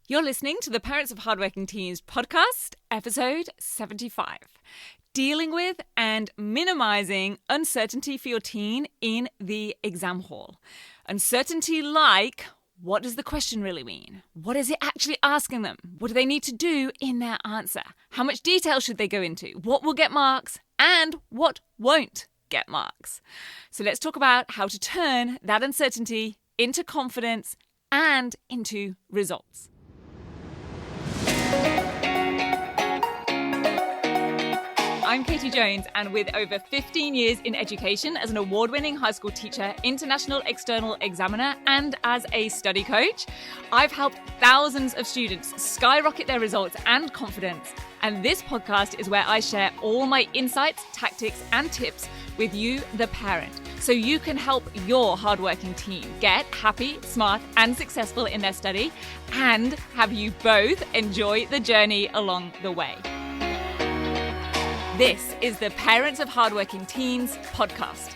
You're listening to the Parents of Hardworking Teens podcast, episode 75. Dealing with and minimizing uncertainty for your teen in the exam hall. Uncertainty like, what does the question really mean? What is it actually asking them? What do they need to do in their answer? How much detail should they go into? What will get marks and what won't get marks? So let's talk about how to turn that uncertainty into confidence and into results. I'm Katie Jones, and with over 15 years in education as an award-winning high school teacher, international external examiner, and as a study coach, I've helped thousands of students skyrocket their results and confidence. And this podcast is where I share all my insights, tactics, and tips with you, the parent, so you can help your hardworking teen get happy, smart, and successful in their study, and have you both enjoy the journey along the way. This is the Parents of Hardworking Teens podcast.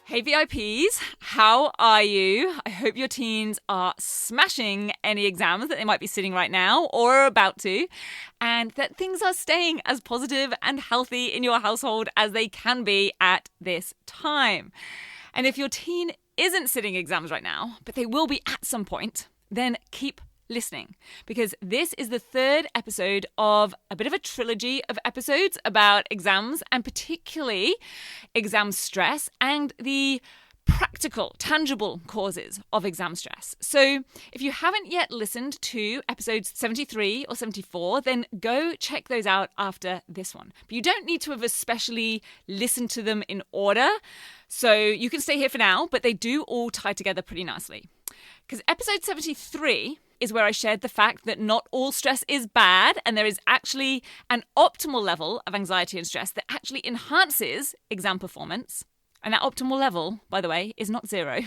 Hey VIPs, how are you? I hope your teens are smashing any exams that they might be sitting right now or are about to, and that things are staying as positive and healthy in your household as they can be at this time. And if your teen isn't sitting exams right now, but they will be at some point, then keep listening, because this is the third episode of a bit of a trilogy of episodes about exams, and particularly exam stress and the practical, tangible causes of exam stress. So if you haven't yet listened to episodes 73 or 74, then go check those out after this one. But you don't need to have especially listened to them in order, so you can stay here for now, but they do all tie together pretty nicely. Because episode 73 is where I shared the fact that not all stress is bad, and there is actually an optimal level of anxiety and stress that actually enhances exam performance. And that optimal level, by the way, is not 0.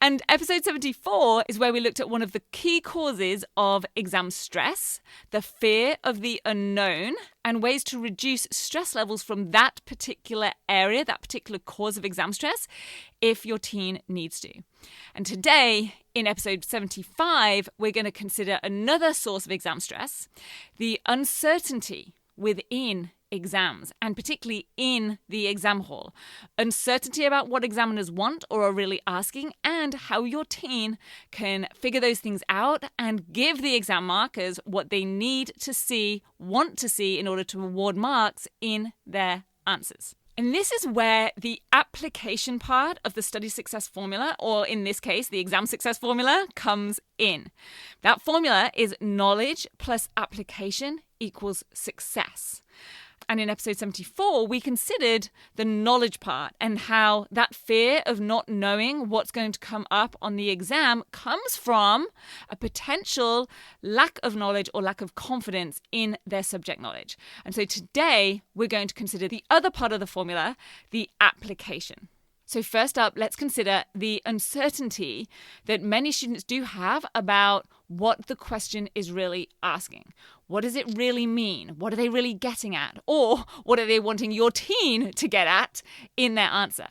And episode 74 is where we looked at one of the key causes of exam stress, the fear of the unknown, and ways to reduce stress levels from that particular area, that particular cause of exam stress, if your teen needs to. And today, in episode 75, we're going to consider another source of exam stress, the uncertainty within exams, and particularly in the exam hall. Uncertainty about what examiners want or are really asking, and how your teen can figure those things out and give the exam markers what they need to see, want to see, in order to award marks in their answers. And this is where the application part of the study success formula, or in this case, the exam success formula, comes in. That formula is knowledge plus application equals success. And in episode 74, we considered the knowledge part and how that fear of not knowing what's going to come up on the exam comes from a potential lack of knowledge or lack of confidence in their subject knowledge. And so today, we're going to consider the other part of the formula, the application. So first up, let's consider the uncertainty that many students do have about what the question is really asking. What does it really mean? What are they really getting at? Or what are they wanting your teen to get at in their answer?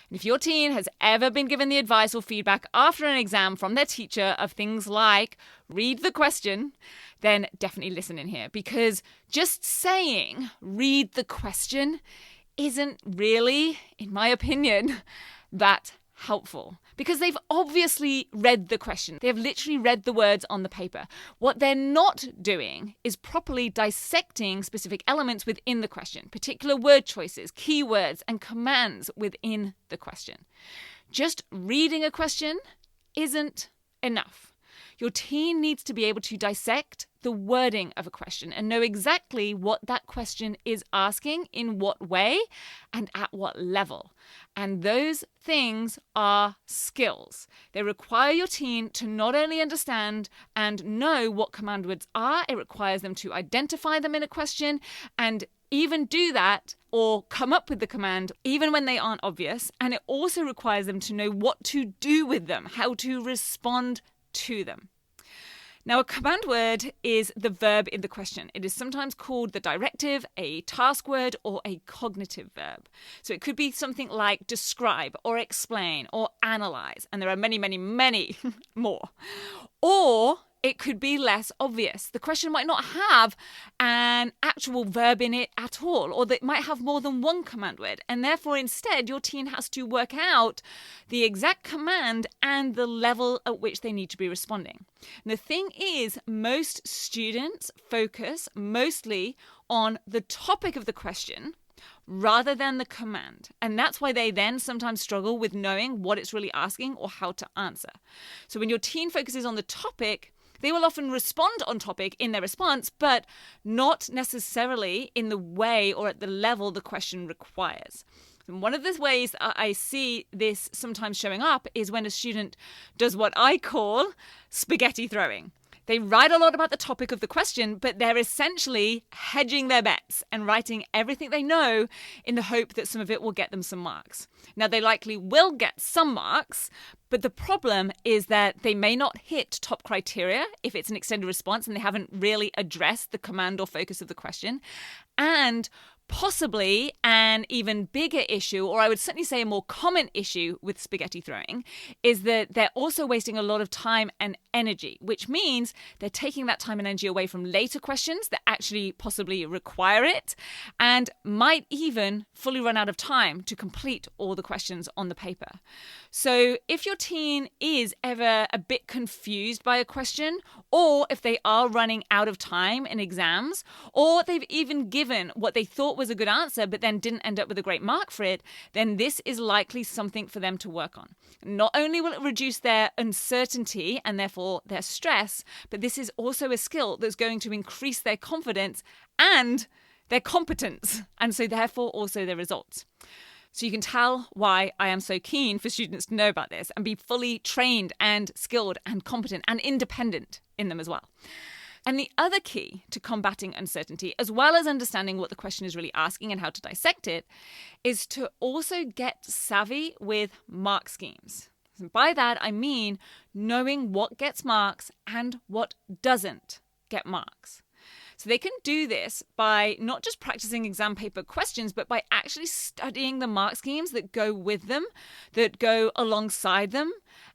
And if your teen has ever been given the advice or feedback after an exam from their teacher of things like, read the question, then definitely listen in here. Because just saying, read the question, isn't really, in my opinion, that helpful, because they've obviously read the question. They have literally read the words on the paper. What they're not doing is properly dissecting specific elements within the question, particular word choices, keywords, and commands within the question. Just reading a question isn't enough. Your teen needs to be able to dissect the wording of a question and know exactly what that question is asking, in what way, and at what level. And those things are skills. They require your teen to not only understand and know what command words are, it requires them to identify them in a question and even do that or come up with the command even when they aren't obvious. And it also requires them to know what to do with them, how to respond to them. Now, a command word is the verb in the question. It is sometimes called the directive, a task word, or a cognitive verb. So it could be something like describe or explain or analyze. And there are many, many, many more. Or it could be less obvious. The question might not have an actual verb in it at all, or that it might have more than one command word. And therefore, instead, your teen has to work out the exact command and the level at which they need to be responding. And the thing is, most students focus mostly on the topic of the question rather than the command. And that's why they then sometimes struggle with knowing what it's really asking or how to answer. So when your teen focuses on the topic, they will often respond on topic in their response, but not necessarily in the way or at the level the question requires. And one of the ways I see this sometimes showing up is when a student does what I call spaghetti throwing. They write a lot about the topic of the question, but they're essentially hedging their bets and writing everything they know in the hope that some of it will get them some marks. Now, they likely will get some marks, but the problem is that they may not hit top criteria if it's an extended response and they haven't really addressed the command or focus of the question. And possibly an even bigger issue, or I would certainly say a more common issue with spaghetti throwing, is that they're also wasting a lot of time and energy, which means they're taking that time and energy away from later questions that actually possibly require it and might even fully run out of time to complete all the questions on the paper. So if your teen is ever a bit confused by a question, or if they are running out of time in exams, or they've even given what they thought was a good answer but then didn't end up with a great mark for it, then this is likely something for them to work on. Not only will it reduce their uncertainty and therefore their stress, but this is also a skill that's going to increase their confidence and their competence, and so therefore also their results. So you can tell why I am so keen for students to know about this and be fully trained and skilled and competent and independent in them as well. And the other key to combating uncertainty, as well as understanding what the question is really asking and how to dissect it, is to also get savvy with mark schemes. And by that, I mean knowing what gets marks and what doesn't get marks. So they can do this by not just practicing exam paper questions, but by actually studying the mark schemes that go with them, that go alongside them,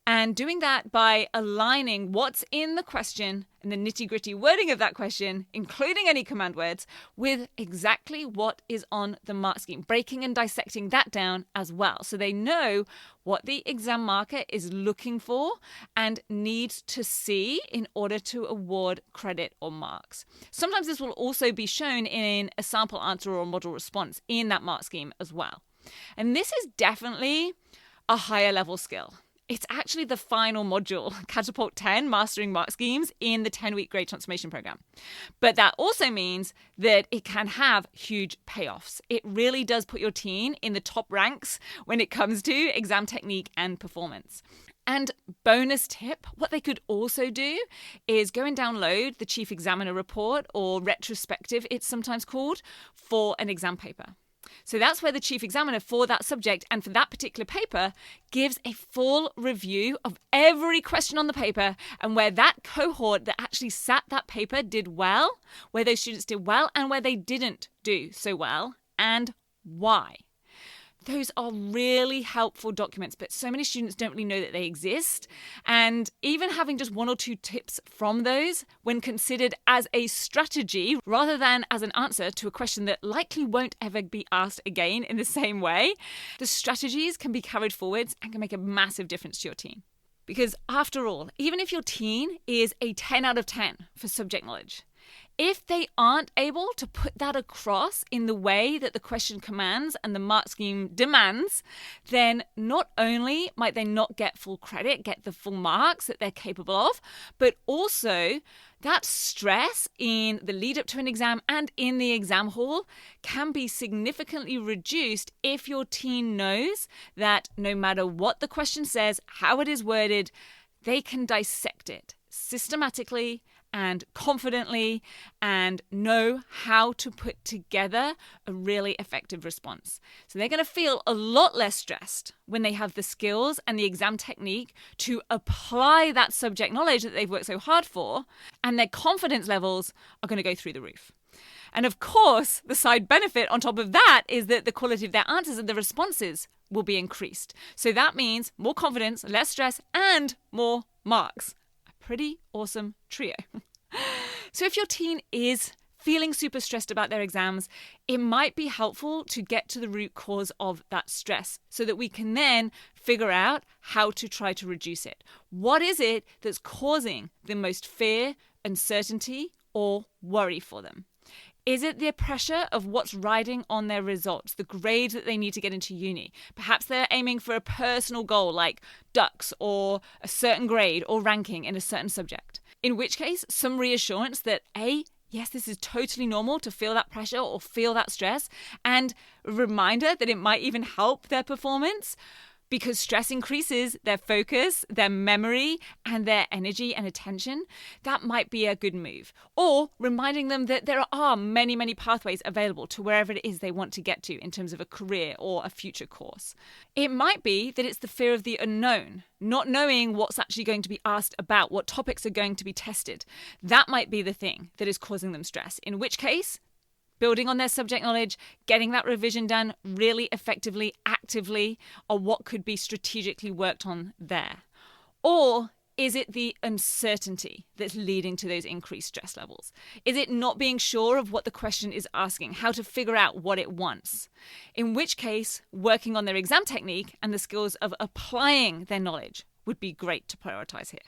and doing that by aligning what's in the question and the nitty-gritty wording of that question, including any command words, with exactly what is on the mark scheme, breaking and dissecting that down as well. So they know what the exam marker is looking for and needs to see in order to award credit or marks. Sometimes this will also be shown in a sample answer or model response in that mark scheme as well. And this is definitely a higher level skill. It's actually the final module, Catapult 10, Mastering Mark Schemes, in the 10-week Grade Transformation Program. But that also means that it can have huge payoffs. It really does put your teen in the top ranks when it comes to exam technique and performance. And bonus tip, what they could also do is go and download the Chief Examiner Report, or retrospective it's sometimes called, for an exam paper. So that's where the chief examiner for that subject and for that particular paper gives a full review of every question on the paper, and where that cohort that actually sat that paper did well, where those students did well and where they didn't do so well, and why. Those are really helpful documents, but so many students don't really know that they exist. And even having just one or two tips from those, when considered as a strategy rather than as an answer to a question that likely won't ever be asked again in the same way, the strategies can be carried forwards and can make a massive difference to your teen. Because after all, even if your teen is a 10 out of 10 for subject knowledge, if they aren't able to put that across in the way that the question commands and the mark scheme demands, then not only might they not get full credit, get the full marks that they're capable of, but also that stress in the lead up to an exam and in the exam hall can be significantly reduced if your teen knows that no matter what the question says, how it is worded, they can dissect it systematically and confidently and know how to put together a really effective response. So they're going to feel a lot less stressed when they have the skills and the exam technique to apply that subject knowledge that they've worked so hard for, and their confidence levels are going to go through the roof. And of course, the side benefit on top of that is that the quality of their answers and the responses will be increased. So that means more confidence, less stress, and more marks. A pretty awesome trio. So if your teen is feeling super stressed about their exams, it might be helpful to get to the root cause of that stress so that we can then figure out how to try to reduce it. What is it that's causing the most fear, uncertainty, or worry for them? Is it the pressure of what's riding on their results, the grades that they need to get into uni? Perhaps they're aiming for a personal goal like DUCs or a certain grade or ranking in a certain subject. In which case, some reassurance that yes, this is totally normal to feel that pressure or feel that stress, and a reminder that it might even help their performance, because stress increases their focus, their memory, and their energy and attention. That might be a good move. Or reminding them that there are many, many pathways available to wherever it is they want to get to in terms of a career or a future course. It might be that it's the fear of the unknown, not knowing what's actually going to be asked about, what topics are going to be tested. That might be the thing that is causing them stress, in which case, building on their subject knowledge, getting that revision done really effectively, actively, or what could be strategically worked on there. Or is it the uncertainty that's leading to those increased stress levels? Is it not being sure of what the question is asking, how to figure out what it wants? In which case, working on their exam technique and the skills of applying their knowledge would be great to prioritize here.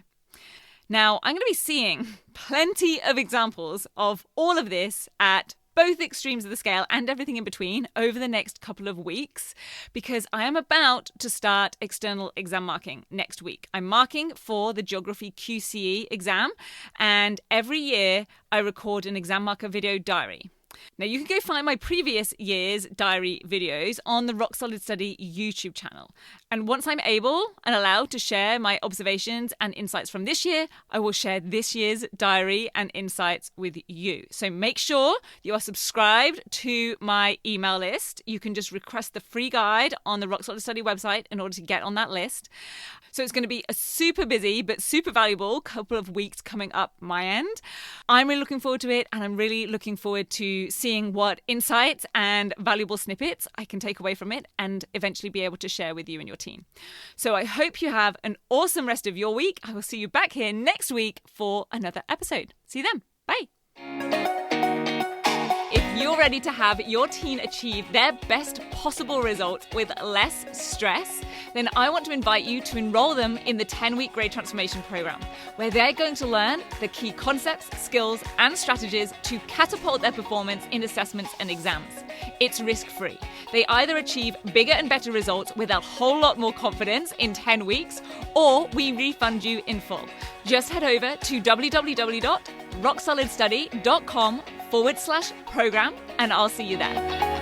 Now, I'm going to be seeing plenty of examples of all of this at both extremes of the scale and everything in between over the next couple of weeks, because I am about to start external exam marking next week. I'm marking for the Geography QCE exam, and every year I record an exam marker video diary. Now, you can go find my previous year's diary videos on the Rock Solid Study YouTube channel. And once I'm able and allowed to share my observations and insights from this year, I will share this year's diary and insights with you. So make sure you are subscribed to my email list. You can just request the free guide on the Rock Solid Study website in order to get on that list. So it's going to be a super busy but super valuable couple of weeks coming up my end. I'm really looking forward to it, and I'm really looking forward to seeing what insights and valuable snippets I can take away from it and eventually be able to share with you and your team. So I hope you have an awesome rest of your week. I will see you back here next week for another episode. See you then. Bye. If you're ready to have your teen achieve their best possible results with less stress, then I want to invite you to enroll them in the 10-week grade transformation program, where they're going to learn the key concepts, skills, and strategies to catapult their performance in assessments and exams. It's risk-free. They either achieve bigger and better results with a whole lot more confidence in 10 weeks, or we refund you in full. Just head over to www.rocksolidstudy.com/program, and I'll see you there.